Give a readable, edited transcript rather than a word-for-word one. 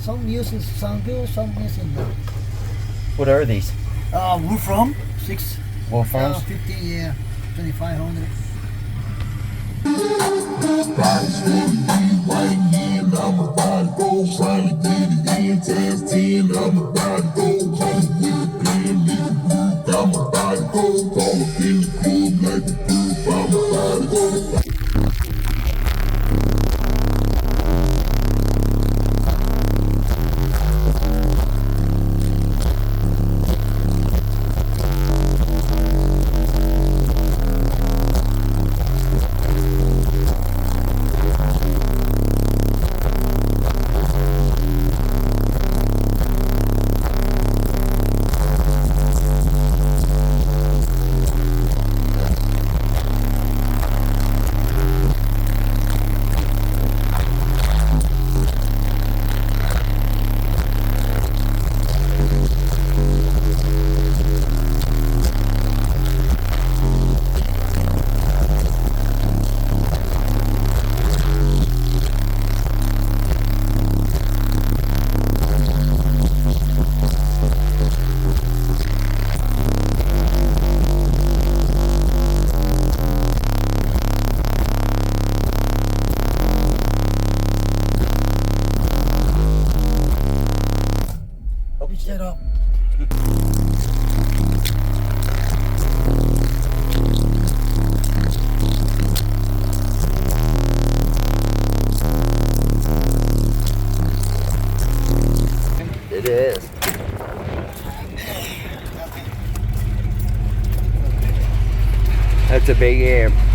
Some music sound good, some music not. What are these? Wolfram, 6, Wolframs? 50, yeah, 2,500. Shut up. It is. That's a big amp.